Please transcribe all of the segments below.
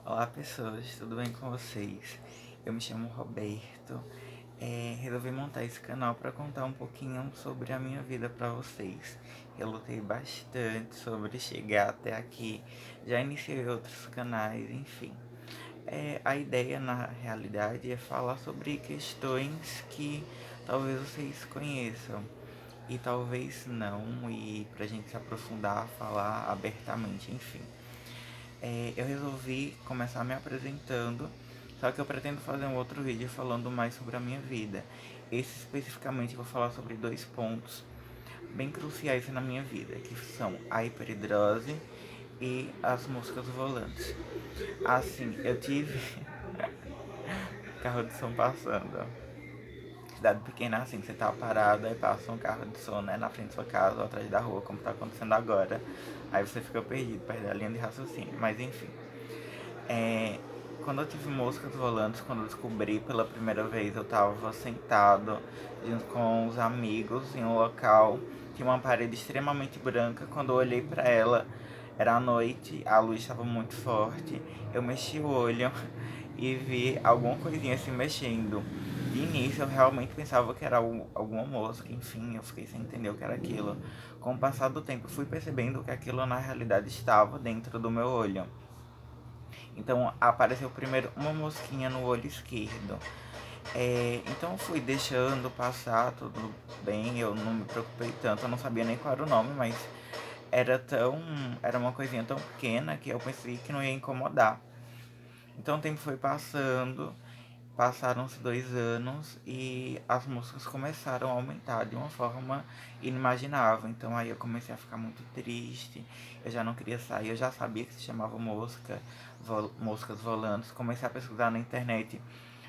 Olá pessoas, tudo bem com vocês? Eu me chamo Roberto. Resolvi montar esse canal para contar um pouquinho sobre a minha vida para vocês. Eu lutei bastante sobre chegar até aqui, já iniciei outros canais, enfim. A ideia na realidade é falar sobre questões que talvez vocês conheçam e talvez não, e pra gente se aprofundar, falar abertamente, enfim. Eu resolvi começar me apresentando, só que eu pretendo fazer um outro vídeo falando mais sobre a minha vida. Esse especificamente eu vou falar sobre dois pontos bem cruciais na minha vida, que são a hiperidrose e as moscas volantes. Assim, eu tive carro de som passando. Cidade pequena assim, você tá parado, aí passa um carro de som, né, na frente da sua casa ou atrás da rua, como tá acontecendo agora. Aí você fica perdido, perde a linha de raciocínio. Mas enfim, É, quando eu tive moscas volantes, quando eu descobri pela primeira vez, eu tava sentado junto com os amigos em um local, tinha uma parede extremamente branca. Quando eu olhei pra ela, era à noite, a luz estava muito forte. Eu mexi o olho e vi alguma coisinha se mexendo. De início eu realmente pensava que era alguma mosca, enfim, eu fiquei sem entender o que era aquilo. Com o passar do tempo, fui percebendo que aquilo na realidade estava dentro do meu olho. Então apareceu primeiro uma mosquinha no olho esquerdo. Então eu fui deixando passar, tudo bem, eu não me preocupei tanto, eu não sabia nem qual era o nome, mas era tão. Era uma coisinha tão pequena que eu pensei que não ia incomodar. Então o tempo foi passando, passaram-se 2 anos e as moscas começaram a aumentar de uma forma inimaginável. Então aí eu comecei a ficar muito triste, eu já não queria sair, eu já sabia que se chamava moscas volantes. Comecei a pesquisar na internet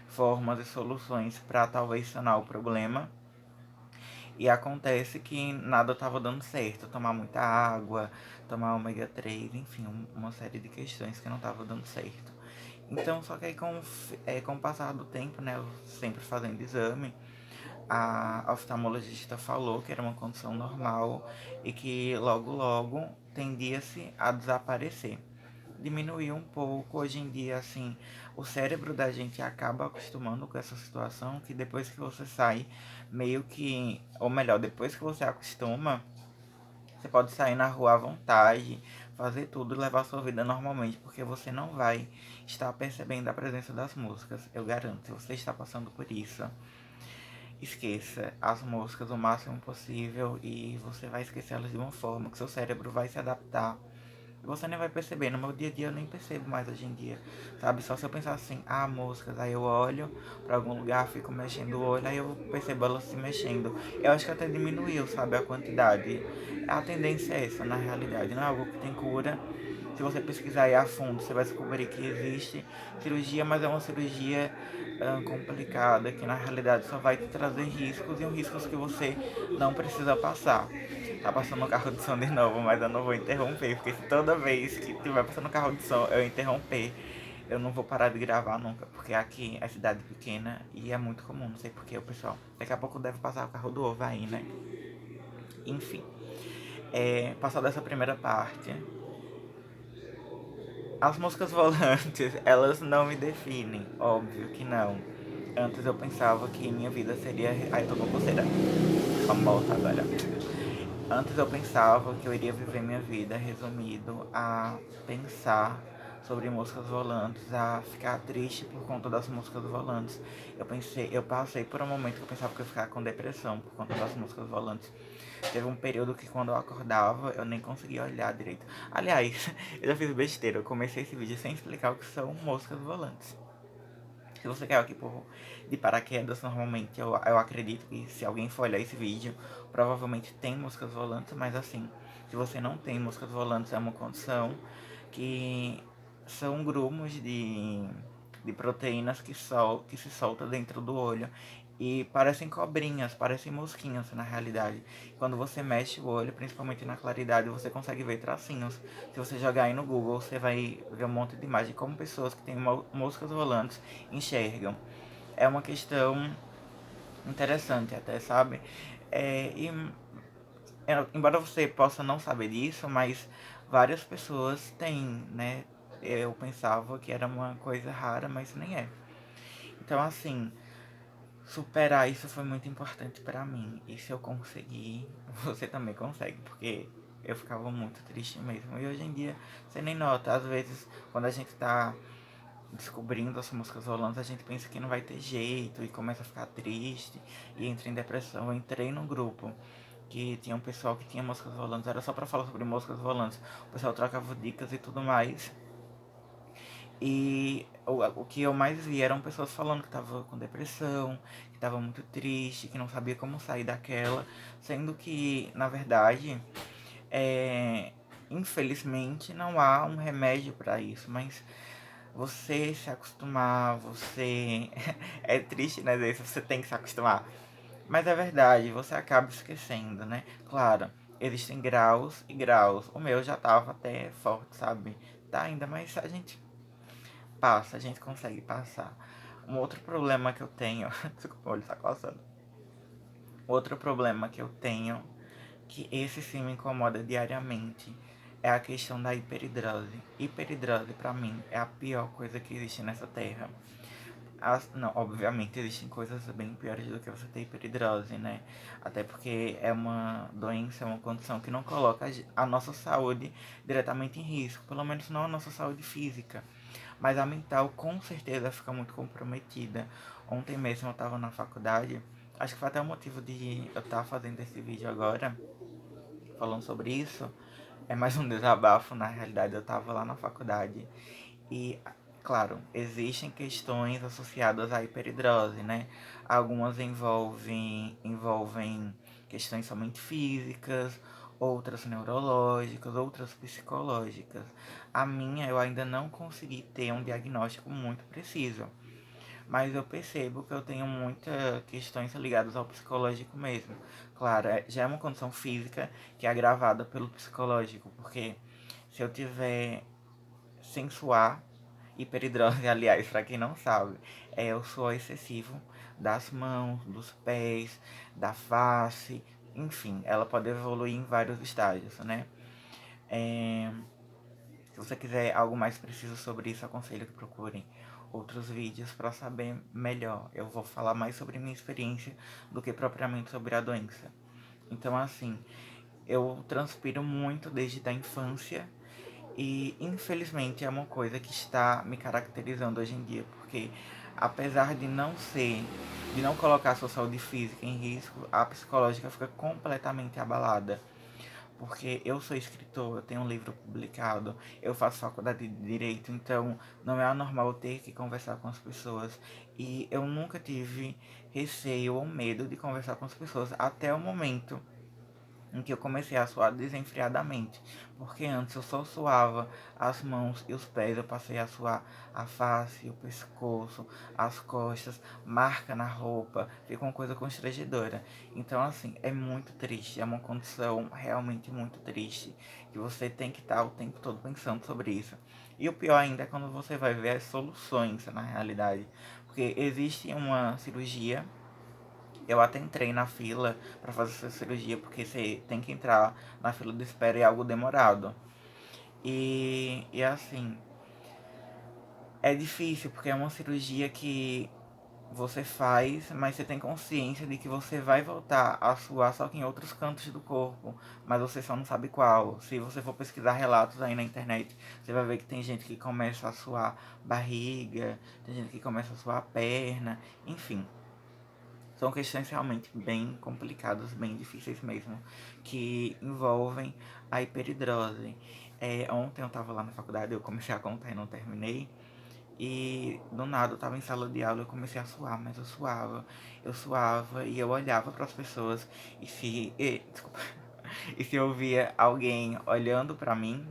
formas e soluções para talvez sanar o problema. E acontece que nada estava dando certo, tomar muita água, tomar ômega 3, enfim, uma série de questões que não estava dando certo. Então, só que aí com o passar do tempo, né, eu sempre fazendo exame, a oftalmologista falou que era uma condição normal e que logo logo tendia-se a desaparecer. Diminuiu um pouco, hoje em dia, assim, o cérebro da gente acaba acostumando com essa situação, que depois que você sai, meio que, ou melhor, depois que você acostuma, você pode sair na rua à vontade, fazer tudo e levar sua vida normalmente, porque você não vai estar percebendo a presença das moscas. Eu garanto, se você está passando por isso, esqueça as moscas o máximo possível e você vai esquecê-las de uma forma que seu cérebro vai se adaptar. Você nem vai perceber, no meu dia a dia eu nem percebo mais hoje em dia, sabe? Só se eu pensar assim, moscas, aí eu olho pra algum lugar, fico mexendo o olho, aí eu percebo elas se mexendo. Eu acho que até diminuiu, sabe, a quantidade. A tendência é essa, na realidade, não é algo que tem cura. Se você pesquisar aí a fundo, você vai descobrir que existe cirurgia, mas é uma cirurgia complicada, que na realidade só vai te trazer riscos e riscos que você não precisa passar. Tá passando o carro de som de novo, mas eu não vou interromper, porque se toda vez que tiver passando o carro de som eu interromper, eu não vou parar de gravar nunca, porque aqui é cidade pequena e é muito comum, não sei porquê, o pessoal. Daqui a pouco deve passar o carro do ovo aí, né? Enfim, passada essa primeira parte, as moscas volantes, elas não me definem, óbvio que não. Antes eu pensava que minha vida seria. Ai, tô com coceira. Vamos voltar agora. Antes eu pensava que eu iria viver minha vida resumido a pensar sobre moscas volantes, a ficar triste por conta das moscas volantes. Eu passei por um momento que eu pensava que eu ia ficar com depressão por conta das moscas volantes. Teve um período que quando eu acordava, eu nem conseguia olhar direito. Aliás, eu já fiz besteira, eu comecei esse vídeo sem explicar o que são moscas volantes. Se você caiu aqui de paraquedas, normalmente eu acredito que se alguém for olhar esse vídeo, provavelmente tem moscas volantes, mas assim, se você não tem moscas volantes, é uma condição que são grumos de proteínas que se soltam dentro do olho e parecem cobrinhas, parecem mosquinhas na realidade. Quando você mexe o olho, principalmente na claridade, você consegue ver tracinhos. Se você jogar aí no Google, você vai ver um monte de imagem como pessoas que têm moscas volantes enxergam. É uma questão interessante até, sabe? Embora você possa não saber disso, mas várias pessoas têm, né? eu pensava que era uma coisa rara, mas nem é. Então, assim, superar isso foi muito importante pra mim. E se eu conseguir, você também consegue, porque eu ficava muito triste mesmo. E hoje em dia, você nem nota, às vezes, quando a gente tá descobrindo as músicas rolantes, a gente pensa que não vai ter jeito e começa a ficar triste e entra em depressão. Eu entrei num grupo que tinha um pessoal que tinha músicas rolantes, era só pra falar sobre músicas rolantes. O pessoal trocava dicas e tudo mais. E o que eu mais vi eram pessoas falando que tava com depressão, que tava muito triste, que não sabia como sair daquela, sendo que, na verdade, é, infelizmente não há um remédio para isso, mas você se acostumar, você. É triste, né? Isso, você tem que se acostumar. Mas é verdade, você acaba esquecendo, né? Claro, existem graus e graus. O meu já tava até forte, sabe? Tá ainda, mas a gente passa, a gente consegue passar. Um outro problema que eu tenho. Desculpa, o olho tá coçando. Outro problema que eu tenho, que esse sim me incomoda diariamente, é a questão da hiperidrose. Hiperidrose, pra mim, é a pior coisa que existe nessa terra. Não, obviamente existem coisas bem piores do que você ter hiperidrose, né? Até porque é uma doença, é uma condição que não coloca a nossa saúde diretamente em risco, pelo menos não a nossa saúde física. Mas a mental com certeza fica muito comprometida. Ontem mesmo eu tava na faculdade, acho que foi até o motivo de eu estar fazendo esse vídeo agora, falando sobre isso. É mais um desabafo, na realidade eu tava lá na faculdade e, claro, existem questões associadas à hiperidrose, né? Algumas envolvem questões somente físicas, outras neurológicas, outras psicológicas. A minha eu ainda não consegui ter um diagnóstico muito preciso, mas eu percebo que eu tenho muitas questões ligadas ao psicológico mesmo. Claro, já é uma condição física que é agravada pelo psicológico, porque se eu tiver sem suar, hiperidrose, aliás, para quem não sabe, é o suor excessivo das mãos, dos pés, da face, enfim, ela pode evoluir em vários estágios, né? É, se você quiser algo mais preciso sobre isso, aconselho que procurem outros vídeos para saber melhor. Eu vou falar mais sobre minha experiência do que propriamente sobre a doença. Então, assim, eu transpiro muito desde a infância e infelizmente é uma coisa que está me caracterizando hoje em dia, porque apesar de não colocar a sua saúde física em risco, a psicológica fica completamente abalada. Porque eu sou escritor, eu tenho um livro publicado, eu faço faculdade de direito, então não é anormal eu ter que conversar com as pessoas. E eu nunca tive receio ou medo de conversar com as pessoas até o momento em que eu comecei a suar desenfreadamente, porque antes eu só suava as mãos e os pés, eu passei a suar a face, o pescoço, as costas, marca na roupa, fica uma coisa constrangedora. Então, assim, é muito triste, é uma condição realmente muito triste, que você tem que estar o tempo todo pensando sobre isso. E o pior ainda é quando você vai ver as soluções na realidade, porque existe uma cirurgia. Eu até entrei na fila para fazer essa cirurgia, porque você tem que entrar na fila de espera e é algo demorado. E assim, é difícil porque é uma cirurgia que você faz, mas você tem consciência de que você vai voltar a suar só que em outros cantos do corpo, mas você só não sabe qual. Se você for pesquisar relatos aí na internet, você vai ver que tem gente que começa a suar barriga, tem gente que começa a suar perna, enfim. São questões realmente bem complicadas, bem difíceis mesmo, que envolvem a hiperidrose. Ontem eu tava lá na faculdade, eu comecei a contar e não terminei. E do nada eu tava em sala de aula e eu comecei a suar, mas eu suava e eu olhava para as pessoas desculpa, e se eu via alguém olhando para mim,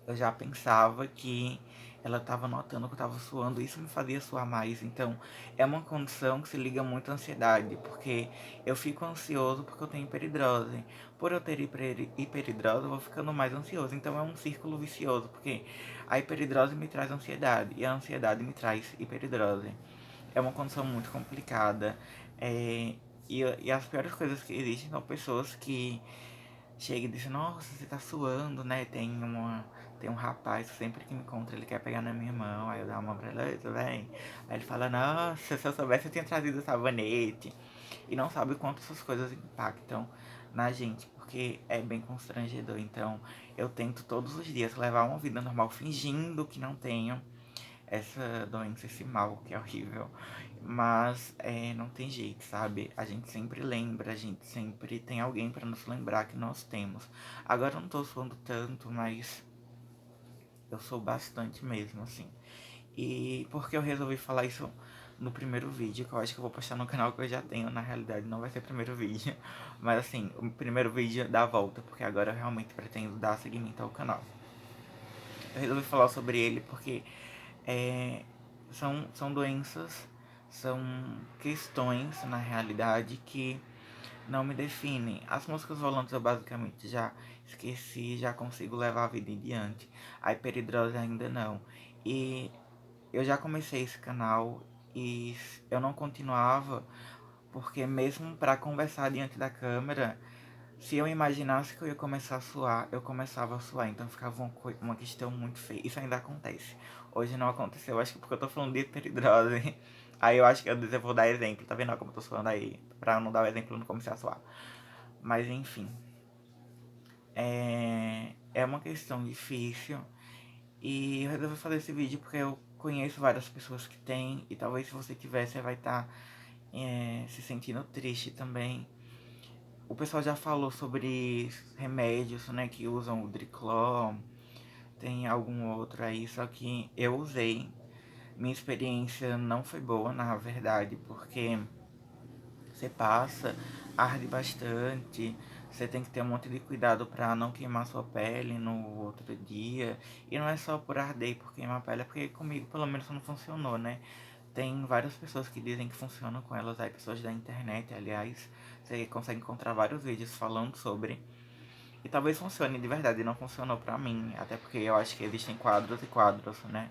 eu já pensava que ela estava notando que eu estava suando, isso me fazia suar mais. Então, é uma condição que se liga muito à ansiedade, porque eu fico ansioso porque eu tenho hiperidrose. Por eu ter hiperidrose, eu vou ficando mais ansioso. Então, é um círculo vicioso, porque a hiperidrose me traz ansiedade e a ansiedade me traz hiperidrose. É uma condição muito complicada. E as piores coisas que existem são pessoas que chega e diz, nossa, você tá suando, né? Tem um rapaz que sempre que me encontra ele quer pegar na minha mão, aí eu dou uma mão pra ele, tudo bem? Aí ele fala, nossa, se eu soubesse eu tinha trazido sabonete. E não sabe o quanto essas coisas impactam na gente, porque é bem constrangedor. Então eu tento todos os dias levar uma vida normal, fingindo que não tenho essa doença, esse mal que é horrível. Mas não tem jeito, sabe? A gente sempre lembra, a gente sempre tem alguém pra nos lembrar que nós temos. Agora eu não tô suando tanto, mas eu sou bastante mesmo, assim. E porque eu resolvi falar isso no primeiro vídeo, que eu acho que eu vou postar no canal que eu já tenho, na realidade não vai ser o primeiro vídeo. Mas assim, o primeiro vídeo dá a volta, porque agora eu realmente pretendo dar seguimento ao canal. Eu resolvi falar sobre ele porque são doenças, são questões na realidade que não me definem. As músicas volantes eu basicamente já esqueci, já consigo levar a vida em diante. A hiperidrose ainda não. E eu já comecei esse canal e eu não continuava porque mesmo para conversar diante da câmera, se eu imaginasse que eu ia começar a suar, eu começava a suar, então ficava uma questão muito feia. Isso ainda acontece. Hoje não aconteceu, acho que porque eu tô falando de hiperidrose. Aí eu acho que eu vou dar exemplo, tá vendo como eu tô suando aí? Pra eu não dar o exemplo, eu não comecei a suar. Mas enfim, é uma questão difícil. E eu resolvi fazer esse vídeo porque eu conheço várias pessoas que têm. E talvez se você tiver, você vai estar se sentindo triste também. O pessoal já falou sobre remédios, né, que usam o Dricló, tem algum outro aí, só que eu usei. Minha experiência não foi boa, na verdade, porque você passa, arde bastante, você tem que ter um monte de cuidado pra não queimar sua pele no outro dia. E não é só por arder e por queimar a pele, é porque comigo pelo menos não funcionou, né? Tem várias pessoas que dizem que funcionam com elas, aí pessoas da internet, aliás, você consegue encontrar vários vídeos falando sobre. E talvez funcione de verdade, não funcionou pra mim, até porque eu acho que existem quadros e quadros, né?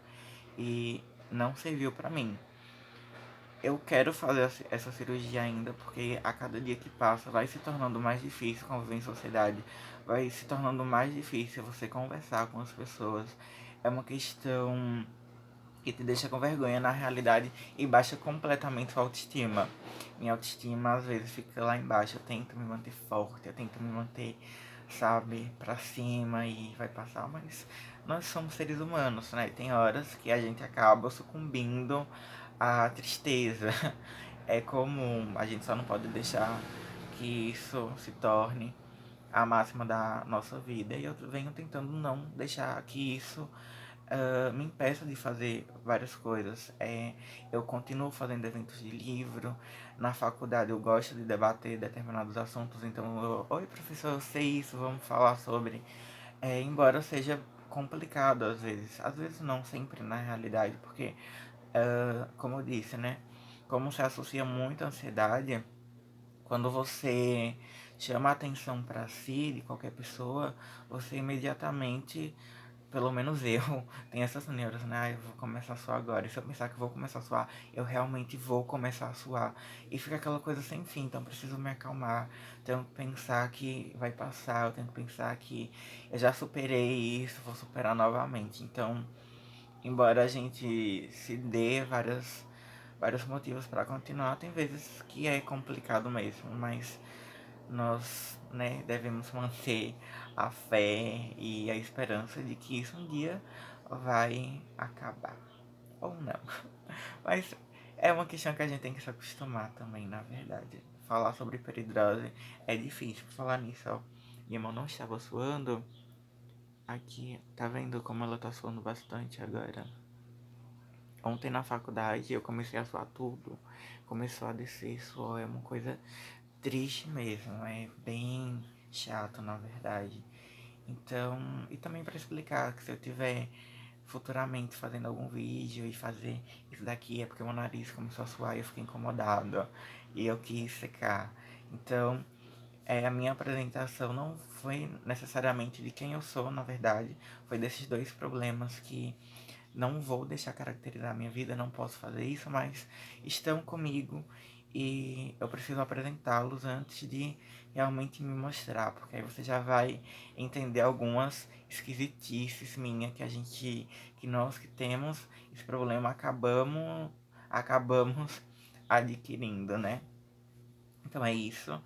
E não serviu pra mim. Eu quero fazer essa cirurgia ainda, porque a cada dia que passa vai se tornando mais difícil conviver em sociedade, vai se tornando mais difícil você conversar com as pessoas. É uma questão que te deixa com vergonha na realidade e baixa completamente sua autoestima. Minha autoestima às vezes fica lá embaixo, eu tento me manter forte, eu tento me manter, sabe, pra cima e vai passar, mas nós somos seres humanos, né? Tem horas que a gente acaba sucumbindo à tristeza. É comum, a gente só não pode deixar que isso se torne a máxima da nossa vida. E eu venho tentando não deixar que isso me impeça de fazer várias coisas. Eu continuo fazendo eventos de livro. Na faculdade eu gosto de debater determinados assuntos. Então, oi professor, eu sei isso, vamos falar sobre. Embora seja complicado às vezes não sempre na realidade, porque, como eu disse, né? Como se associa muito a ansiedade, quando você chama a atenção para si de qualquer pessoa, você imediatamente, pelo menos eu, tenho essas neuras, né? Ah, eu vou começar a suar agora. E se eu pensar que eu vou começar a suar, eu realmente vou começar a suar. E fica aquela coisa sem fim, então eu preciso me acalmar. Tenho que pensar que vai passar, eu tenho que pensar que eu já superei isso, vou superar novamente. Então, embora a gente se dê vários motivos para continuar, tem vezes que é complicado mesmo, mas nós, né, devemos manter a fé e a esperança de que isso um dia vai acabar. Ou não. Mas é uma questão que a gente tem que se acostumar também, na verdade. Falar sobre hiperidrose é difícil. Falar nisso, ó. Minha mão não estava suando. Aqui, tá vendo como ela tá suando bastante agora? Ontem na faculdade eu comecei a suar tudo. Começou a descer suor, é uma coisa triste mesmo, é bem chato na verdade. Então, e também para explicar que se eu tiver futuramente fazendo algum vídeo e fazer isso daqui é porque meu nariz começou a suar e eu fiquei incomodado e eu quis secar. Então, a minha apresentação não foi necessariamente de quem eu sou, na verdade, foi desses dois problemas que não vou deixar caracterizar a minha vida, não posso fazer isso, mas estão comigo e eu preciso apresentá-los antes de realmente me mostrar, porque aí você já vai entender algumas esquisitices minhas que nós que temos esse problema acabamos adquirindo, né? Então é isso.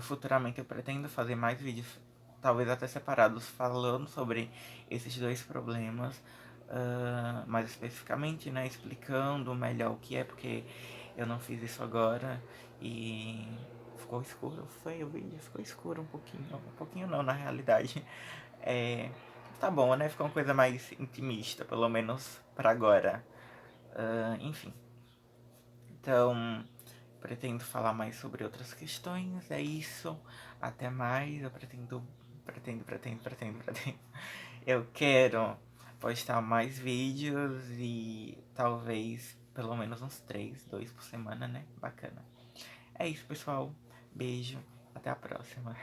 Futuramente eu pretendo fazer mais vídeos, talvez até separados, falando sobre esses dois problemas, mais especificamente, né? Explicando melhor o que é, porque eu não fiz isso agora e ficou escuro. Foi o vídeo, ficou escuro um pouquinho não, na realidade. É, tá bom, né? Ficou uma coisa mais intimista, pelo menos pra agora. Enfim. Então, pretendo falar mais sobre outras questões. É isso. Até mais. Eu pretendo. Eu quero postar mais vídeos e talvez pelo menos uns 2 por semana, né? Bacana. É isso, pessoal. Beijo. Até a próxima.